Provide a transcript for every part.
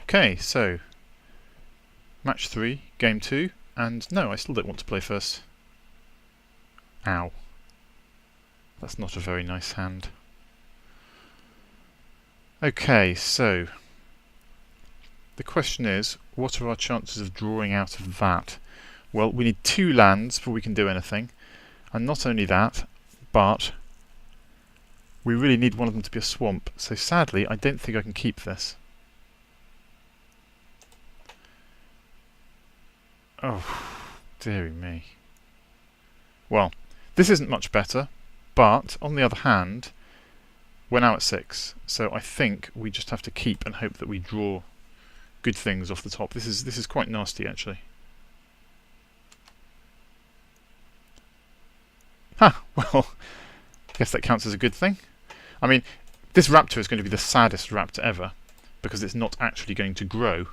Okay, so match 3, game 2, and no, I still don't want to play first. Ow. That's not a very nice hand. Okay, so the question is, what are our chances of drawing out of that? Well, we need 2 lands before we can do anything, and not only that, but we really need one of them to be a swamp, so sadly I don't think I can keep this. Oh, dearie me. Well, this isn't much better, but on the other hand, we're now at 6, so I think we just have to keep and hope that we draw good things off the top. This is quite nasty, actually. Ha! Well, I guess that counts as a good thing. I mean, this raptor is going to be the saddest raptor ever, because it's not actually going to grow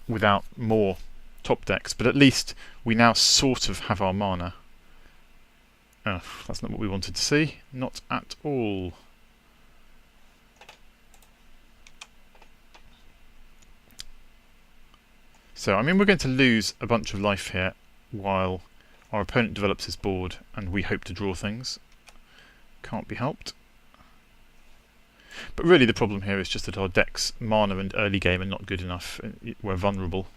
without more top decks, but at least we now sort of have our mana. Oh, that's not what we wanted to see. Not at all. So, I mean, we're going to lose a bunch of life here while our opponent develops his board and we hope to draw things. Can't be helped. But really the problem here is just that our deck's mana and early game are not good enough. We're vulnerable.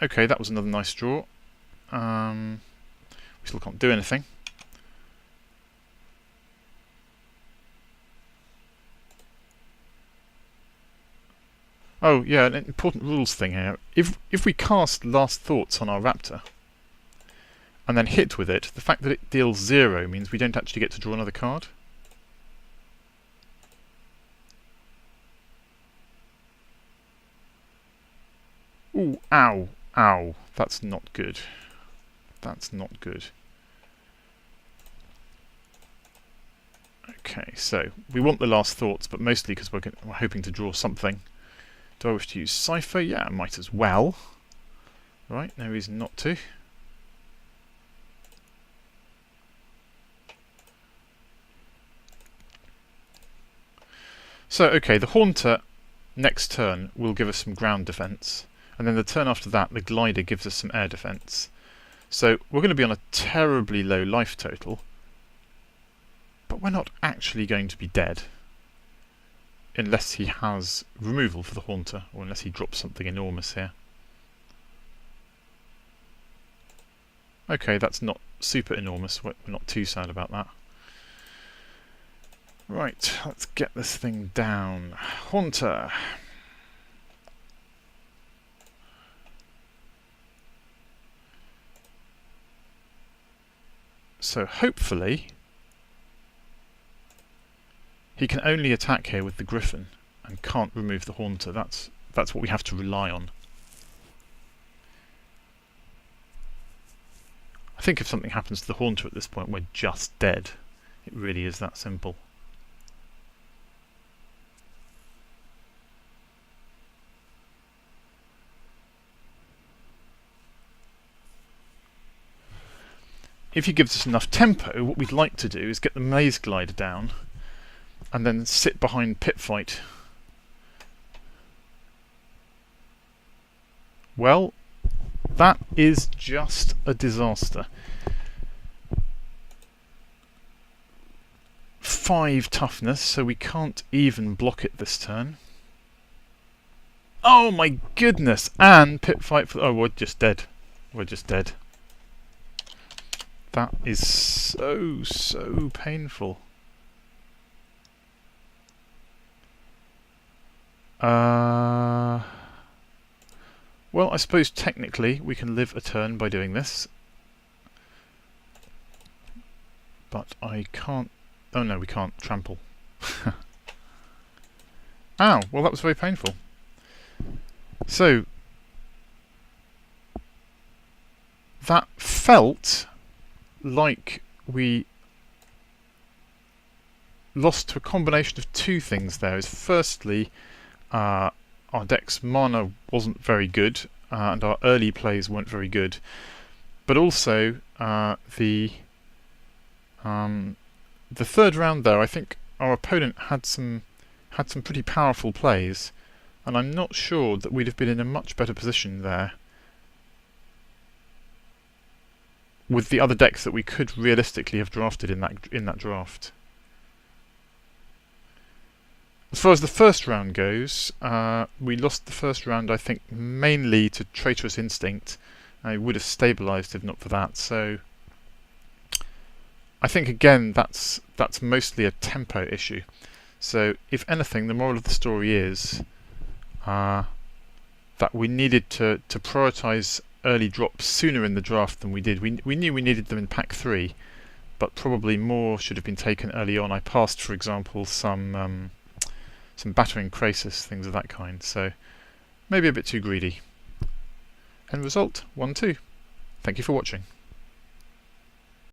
Okay, that was another nice draw. We still can't do anything. Oh yeah, an important rules thing here. If we cast Last Thoughts on our raptor and then hit with it, the fact that it deals 0 means we don't actually get to draw another card. Ooh, ow, ow. That's not good. That's not good. Okay, so we want the Last Thoughts, but mostly because we're hoping to draw something. Do I wish to use Cypher? Yeah, I might as well. Right, no reason not to. So, okay, the Haunter next turn will give us some ground defense, and then the turn after that, the Glider gives us some air defense. So we're going to be on a terribly low life total, but we're not actually going to be dead. Unless he has removal for the Haunter, or unless he drops something enormous here. Okay, that's not super enormous, we're not too sad about that. Right, let's get this thing down. Haunter. So hopefully he can only attack here with the Griffin and can't remove the Haunter. That's what we have to rely on. I think if something happens to the Haunter at this point, we're just dead. It really is that simple. If he gives us enough tempo, what we'd like to do is get the Maze Glider down and then sit behind Pit Fight. Well, that is just a disaster. 5 toughness, so we can't even block it this turn. Oh my goodness! And Pit Fight for... Oh, we're just dead. We're just dead. That is so painful. Well, I suppose technically we can live a turn by doing this. But I can't... Oh no, we can't. Trample. Ow! Well, that was very painful. So, that felt like we lost to a combination of 2 things there. Firstly, our deck's mana wasn't very good, and our early plays weren't very good. But also, the third round there, I think our opponent had had some pretty powerful plays, and I'm not sure that we'd have been in a much better position there with the other decks that we could realistically have drafted in that draft. As far as the first round goes, we lost the first round, I think, mainly to Traitorous Instinct. I would have stabilised if not for that, so I think again that's mostly a tempo issue. So if anything, the moral of the story is that we needed to prioritise early drops sooner in the draft than we did. We knew we needed them in pack 3, but probably more should have been taken early on. I passed, for example, some Battering Krasis, things of that kind, so maybe a bit too greedy. End result, 1-2. Thank you for watching.